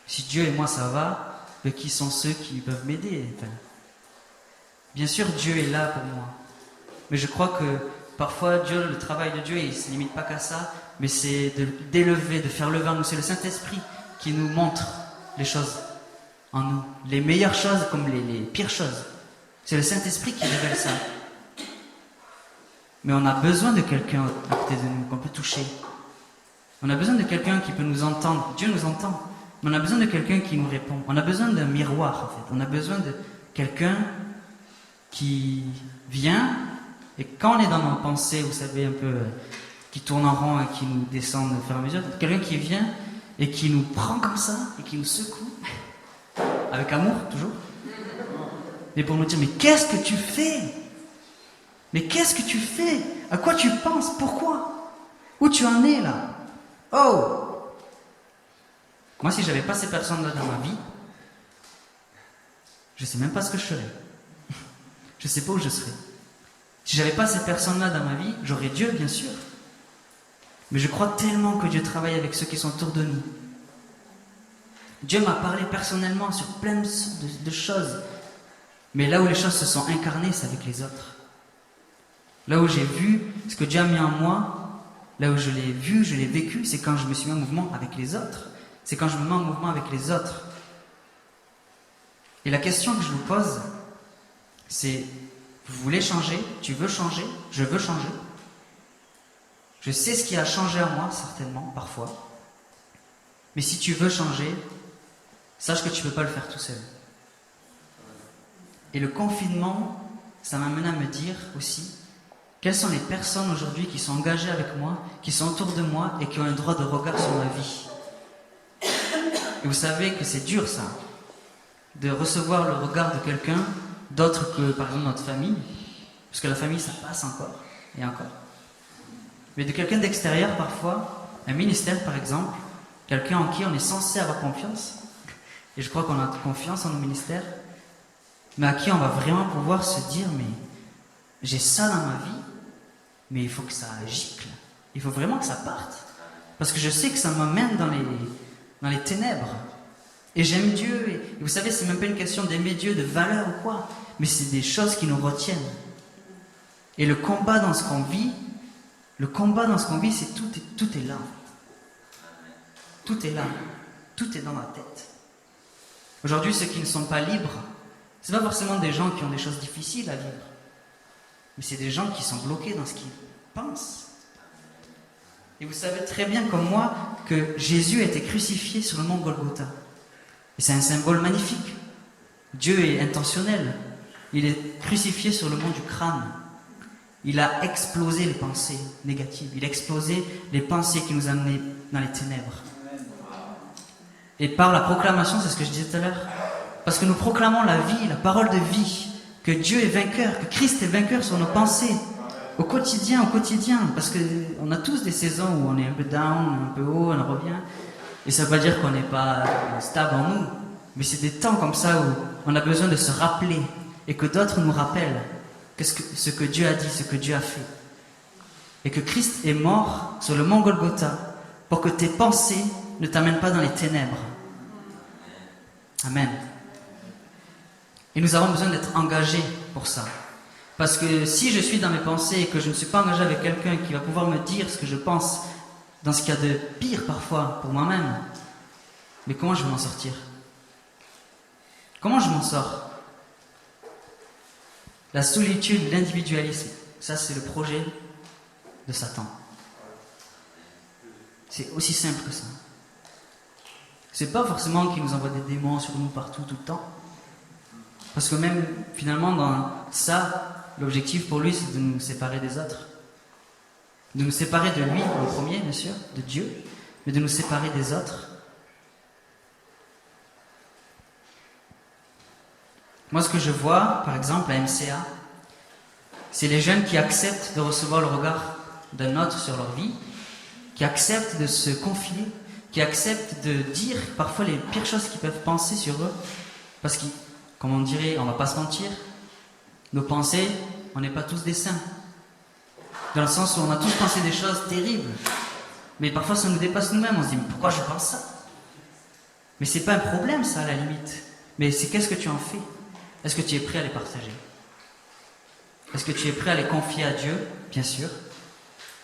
Si Dieu et moi ça va, mais qui sont ceux qui peuvent m'aider? Enfin, bien sûr Dieu est là pour moi, mais je crois que parfois Dieu, le travail de Dieu, il ne se limite pas qu'à ça, mais c'est d'élever, de faire lever en nous. C'est le Saint-Esprit qui nous montre les choses en nous, les meilleures choses comme les pires choses. C'est le Saint-Esprit qui révèle ça. Mais on a besoin de quelqu'un à côté de nous qu'on peut toucher. On a besoin de quelqu'un qui peut nous entendre. Dieu nous entend, mais on a besoin de quelqu'un qui nous répond. On a besoin d'un miroir en fait. On a besoin de quelqu'un qui vient, et quand on est dans nos pensées, vous savez, un peu qui tournent en rond et qui nous descendent au fur et à mesure, quelqu'un qui vient et qui nous prend comme ça et qui nous secoue avec amour toujours, mais pour nous dire, mais qu'est-ce que tu fais? Mais qu'est-ce que tu fais? À quoi tu penses? Pourquoi? Où tu en es là? Oh! Moi, si j'avais pas ces personnes-là dans ma vie, je sais même pas ce que je ferais. Je sais pas où je serais. Si j'avais pas ces personnes-là dans ma vie, j'aurais Dieu, bien sûr. Mais je crois tellement que Dieu travaille avec ceux qui sont autour de nous. Dieu m'a parlé personnellement sur plein de choses. Mais là où les choses se sont incarnées, c'est avec les autres. Là où j'ai vu ce que Dieu a mis en moi, là où je l'ai vu, je l'ai vécu, c'est quand je me suis mis en mouvement avec les autres. C'est quand je me mets en mouvement avec les autres. Et la question que je vous pose, c'est, vous voulez changer? Tu veux changer? Je veux changer. Je sais ce qui a changé en moi, certainement, parfois. Mais si tu veux changer, sache que tu ne peux pas le faire tout seul. Et le confinement, ça m'a amené à me dire aussi, quelles sont les personnes aujourd'hui qui sont engagées avec moi, qui sont autour de moi et qui ont un droit de regard sur ma vie. Et vous savez que c'est dur ça, de recevoir le regard de quelqu'un d'autre que par exemple notre famille, parce que la famille ça passe encore et encore. Mais de quelqu'un d'extérieur parfois, un ministère par exemple, quelqu'un en qui on est censé avoir confiance, et je crois qu'on a confiance en nos ministères, mais à qui on va vraiment pouvoir se dire, mais j'ai ça dans ma vie, mais il faut que ça gicle, il faut vraiment que ça parte, parce que je sais que ça m'amène dans les ténèbres, et j'aime Dieu, et vous savez, c'est même pas une question d'aimer Dieu, de valeur ou quoi, mais c'est des choses qui nous retiennent. Et le combat dans ce qu'on vit, c'est tout est là. Tout est là. Tout est dans la tête. Aujourd'hui, ceux qui ne sont pas libres, c'est pas forcément des gens qui ont des choses difficiles à vivre, mais c'est des gens qui sont bloqués dans ce qu'ils pensent. Et vous savez très bien comme moi que Jésus a été crucifié sur le mont Golgotha. Et c'est un symbole magnifique. Dieu est intentionnel. Il est crucifié sur le mont du crâne. Il a explosé les pensées négatives. Il a explosé les pensées qui nous amenaient dans les ténèbres. Et par la proclamation, c'est ce que je disais tout à l'heure, parce que nous proclamons la vie, la parole de vie, que Dieu est vainqueur, que Christ est vainqueur sur nos pensées, au quotidien, parce qu'on a tous des saisons où on est un peu down, un peu haut, on revient, et ça ne veut pas dire qu'on n'est pas stable en nous, mais c'est des temps comme ça où on a besoin de se rappeler, et que d'autres nous rappellent ce que Dieu a dit, ce que Dieu a fait, et que Christ est mort sur le mont Golgotha, pour que tes pensées ne t'amènent pas dans les ténèbres. Amen. Et nous avons besoin d'être engagés pour ça. Parce que si je suis dans mes pensées et que je ne suis pas engagé avec quelqu'un qui va pouvoir me dire ce que je pense, dans ce qu'il y a de pire parfois pour moi-même, mais comment je vais m'en sortir? Comment je m'en sors? La solitude, l'individualisme, ça c'est le projet de Satan. C'est aussi simple que ça. C'est pas forcément qu'il nous envoie des démons sur nous partout, tout le temps. Parce que même, finalement, dans ça, l'objectif pour lui, c'est de nous séparer des autres. De nous séparer de lui, en premier, bien sûr, de Dieu, mais de nous séparer des autres. Moi, ce que je vois, par exemple, à MCA, c'est les jeunes qui acceptent de recevoir le regard d'un autre sur leur vie, qui acceptent de se confier, qui acceptent de dire parfois les pires choses qu'ils peuvent penser sur eux, parce que, comme on dirait, on va pas se mentir, nos pensées, on n'est pas tous des saints, dans le sens où on a tous pensé des choses terribles, mais parfois ça nous dépasse nous-mêmes, on se dit mais pourquoi je pense ça? Mais c'est pas un problème ça à la limite, mais c'est qu'est-ce que tu en fais? Est-ce que tu es prêt à les partager? Est-ce que tu es prêt à les confier à Dieu, bien sûr,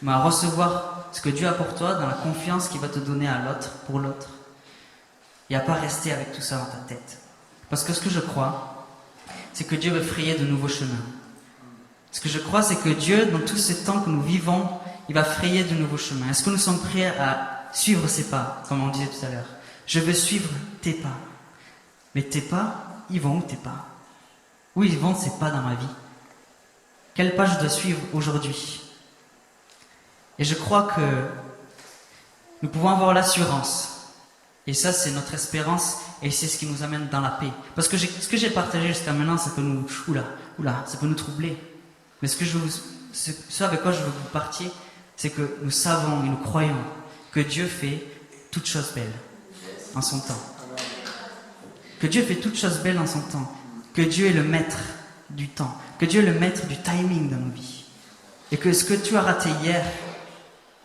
mais à recevoir ce que Dieu a pour toi dans la confiance qu'il va te donner à l'autre, pour l'autre, et à pas rester avec tout ça dans ta tête. Parce que ce que je crois, c'est que Dieu veut frayer de nouveaux chemins. Ce que je crois, c'est que Dieu, dans tous ces temps que nous vivons, il va frayer de nouveaux chemins. Est-ce que nous sommes prêts à suivre ses pas, comme on disait tout à l'heure? Je veux suivre tes pas. Mais tes pas, ils vont où tes pas? Où ils vont ces pas dans ma vie? Quel pas je dois suivre aujourd'hui? Et je crois que nous pouvons avoir l'assurance, et ça c'est notre espérance, et c'est ce qui nous amène dans la paix. Parce que ce que j'ai partagé jusqu'à maintenant, ça peut nous... ça peut nous troubler. Mais ce avec quoi je veux que vous partiez, c'est que nous savons et nous croyons que Dieu fait toutes choses belles en son temps. Que Dieu fait toutes choses belles en son temps. Que Dieu est le maître du temps. Que Dieu est le maître du timing dans nos vies. Et que ce que tu as raté hier,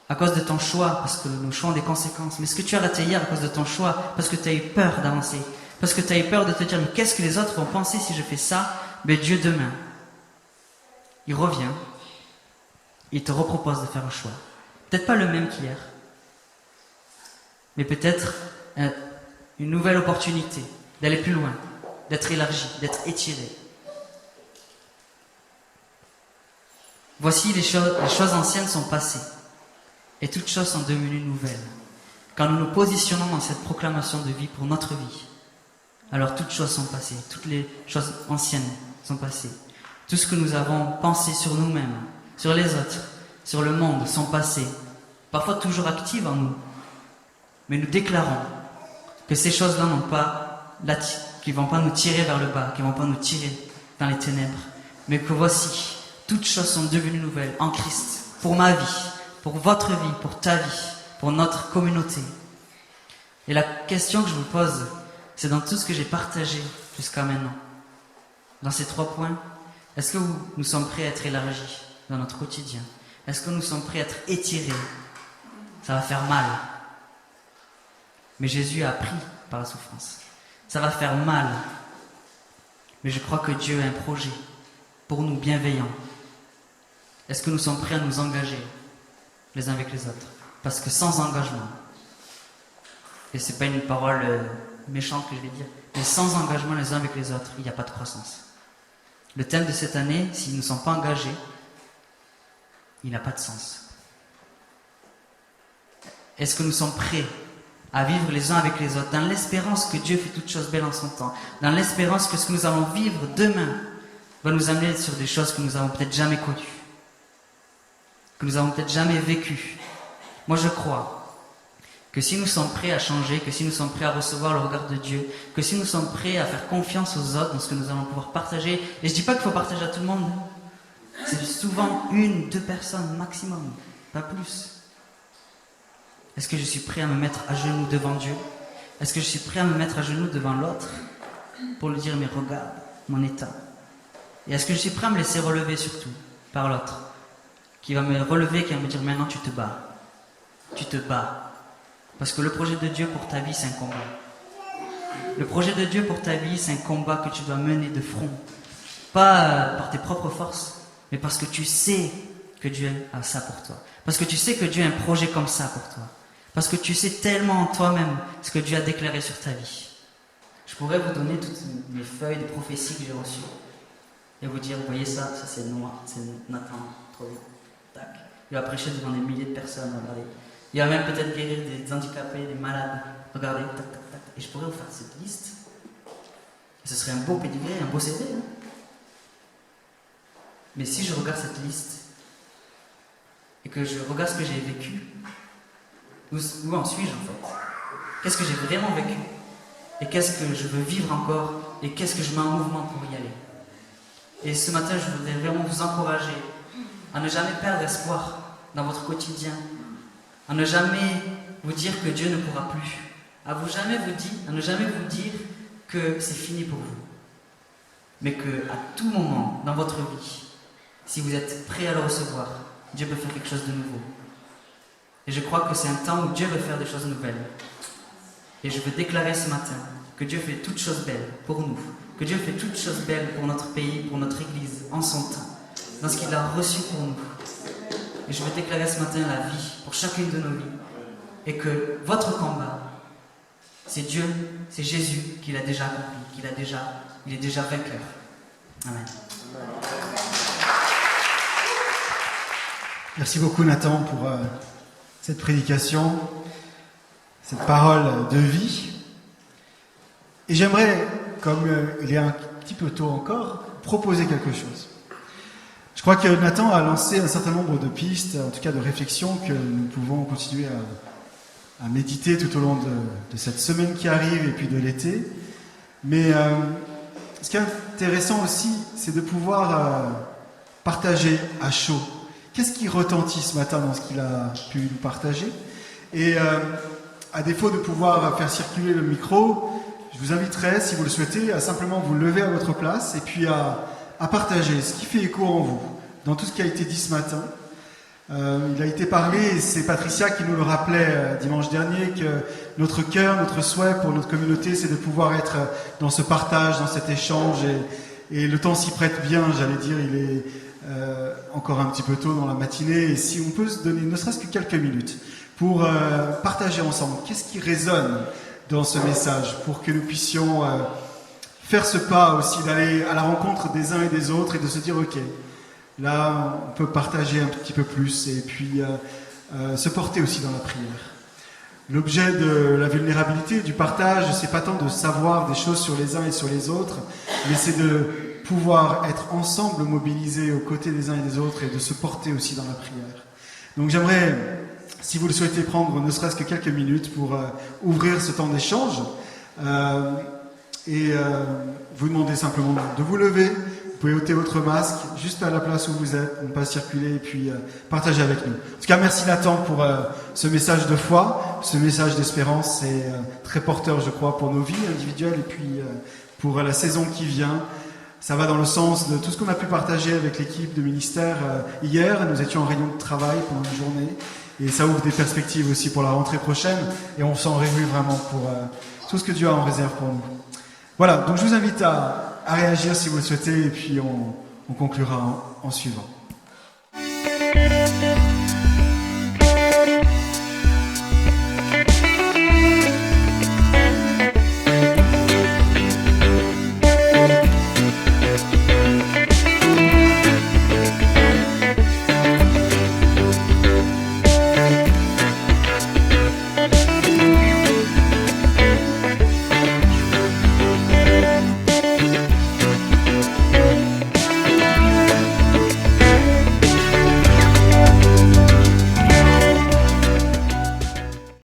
à cause de ton choix, parce que nos choix ont des conséquences, mais ce que tu as raté hier à cause de ton choix, parce que tu as eu peur d'avancer, parce que tu as eu peur de te dire, mais qu'est-ce que les autres vont penser si je fais ça? Mais Dieu demain, il revient, il te repropose de faire un choix. Peut-être pas le même qu'hier, mais peut-être une nouvelle opportunité d'aller plus loin, d'être élargi, d'être étiré. Voici les choses anciennes sont passées. Et toutes choses sont devenues nouvelles. Quand nous nous positionnons dans cette proclamation de vie pour notre vie, alors toutes choses sont passées, toutes les choses anciennes sont passées. Tout ce que nous avons pensé sur nous-mêmes, sur les autres, sur le monde sont passées, parfois toujours actives en nous. Mais nous déclarons que ces choses-là qui ne vont pas nous tirer vers le bas, qui ne vont pas nous tirer dans les ténèbres, mais que voici, toutes choses sont devenues nouvelles en Christ, pour ma vie, pour votre vie, pour ta vie, pour notre communauté. Et la question que je vous pose, c'est dans tout ce que j'ai partagé jusqu'à maintenant, dans ces 3 points, est-ce que nous sommes prêts à être élargis dans notre quotidien? Est-ce que nous sommes prêts à être étirés? Ça va faire mal. Mais Jésus a appris par la souffrance. Ça va faire mal. Mais je crois que Dieu a un projet pour nous bienveillant. Est-ce que nous sommes prêts à nous engager les uns avec les autres? Parce que sans engagement, et c'est pas une parole méchante que je vais dire, mais sans engagement les uns avec les autres, il n'y a pas de croissance. Le thème de cette année, s'ils ne sont pas engagés, il n'a pas de sens. Est-ce que nous sommes prêts à vivre les uns avec les autres, dans l'espérance que Dieu fait toutes choses belles en son temps, dans l'espérance que ce que nous allons vivre demain va nous amener sur des choses que nous n'avons peut-être jamais connues, que nous n'avons peut-être jamais vécues. Moi je crois que si nous sommes prêts à changer, que si nous sommes prêts à recevoir le regard de Dieu, que si nous sommes prêts à faire confiance aux autres dans ce que nous allons pouvoir partager, et je ne dis pas qu'il faut partager à tout le monde, c'est souvent 1, 2 personnes maximum, pas plus. Est-ce que je suis prêt à me mettre à genoux devant Dieu? Est-ce que je suis prêt à me mettre à genoux devant l'autre pour lui dire, mais regarde mon état? Et est-ce que je suis prêt à me laisser relever surtout par l'autre qui va me relever, qui va me dire, maintenant tu te bats. Tu te bats. Parce que le projet de Dieu pour ta vie, c'est un combat. Le projet de Dieu pour ta vie, c'est un combat que tu dois mener de front. Pas par tes propres forces, mais parce que tu sais que Dieu a ça pour toi. Parce que tu sais que Dieu a un projet comme ça pour toi. Parce que tu sais tellement en toi-même ce que Dieu a déclaré sur ta vie. Je pourrais vous donner toutes mes feuilles de prophéties que j'ai reçues et vous dire, vous voyez ça c'est Noah, c'est Nathan, trop bien. Tac. Il va prêcher devant des milliers de personnes, regardez. Il va même peut-être guérir des handicapés, des malades. Regardez, tac, tac, tac. Et je pourrais vous faire cette liste. Et ce serait un beau pédigré, un beau CV. Hein. Mais si je regarde cette liste et que je regarde ce que j'ai vécu, où en suis-je en fait? Qu'est-ce que j'ai vraiment vécu? Et qu'est-ce que je veux vivre encore? Et qu'est-ce que je mets en mouvement pour y aller? Et ce matin, je voudrais vraiment vous encourager à ne jamais perdre espoir dans votre quotidien, à ne jamais vous dire que Dieu ne pourra plus, à ne jamais vous dire que c'est fini pour vous, mais que à tout moment dans votre vie, si vous êtes prêt à le recevoir, Dieu peut faire quelque chose de nouveau. Et je crois que c'est un temps où Dieu veut faire des choses nouvelles. Et je veux déclarer ce matin que Dieu fait toutes choses belles pour nous, que Dieu fait toutes choses belles pour notre pays, pour notre Église, en son temps, dans ce qu'il a reçu pour nous. Et je veux déclarer ce matin la vie pour chacune de nos vies. Et que votre combat, c'est Dieu, c'est Jésus qui l'a déjà accompli, il est déjà vainqueur. Amen. Merci beaucoup Nathan pour cette prédication, cette parole de vie. Et j'aimerais, comme il est un petit peu tôt encore, proposer quelque chose. Je crois que Nathan a lancé un certain nombre de pistes, en tout cas de réflexions, que nous pouvons continuer à méditer tout au long de cette semaine qui arrive et puis de l'été. Mais ce qui est intéressant aussi, c'est de pouvoir partager à chaud. Qu'est-ce qui retentit ce matin dans ce qu'il a pu nous partager? Et à défaut de pouvoir faire circuler le micro, je vous inviterai, si vous le souhaitez, à simplement vous lever à votre place et puis à partager ce qui fait écho en vous, dans tout ce qui a été dit ce matin. Il a été parlé, et c'est Patricia qui nous le rappelait dimanche dernier, que notre cœur, notre souhait pour notre communauté, c'est de pouvoir être dans ce partage, dans cet échange, et le temps s'y prête bien, j'allais dire, il est encore un petit peu tôt dans la matinée, et si on peut se donner ne serait-ce que quelques minutes pour partager ensemble, qu'est-ce qui résonne dans ce message, pour que nous puissions faire ce pas aussi, d'aller à la rencontre des uns et des autres, et de se dire, ok, là, on peut partager un petit peu plus et puis se porter aussi dans la prière. L'objet de la vulnérabilité, du partage, c'est pas tant de savoir des choses sur les uns et sur les autres, mais c'est de pouvoir être ensemble mobilisés aux côtés des uns et des autres et de se porter aussi dans la prière. Donc j'aimerais, si vous le souhaitez, prendre ne serait-ce que quelques minutes pour ouvrir ce temps d'échange et vous demander simplement de vous lever. Vous pouvez ôter votre masque juste à la place où vous êtes, ne pas circuler et puis partager avec nous. En tout cas, merci Nathan pour ce message de foi, ce message d'espérance. C'est très porteur, je crois, pour nos vies individuelles et puis pour la saison qui vient. Ça va dans le sens de tout ce qu'on a pu partager avec l'équipe de ministère hier. Nous étions en réunion de travail pendant une journée et ça ouvre des perspectives aussi pour la rentrée prochaine et on s'en réjouit vraiment pour tout ce que Dieu a en réserve pour nous. Voilà, donc je vous invite à réagir si vous le souhaitez et puis on conclura en suivant.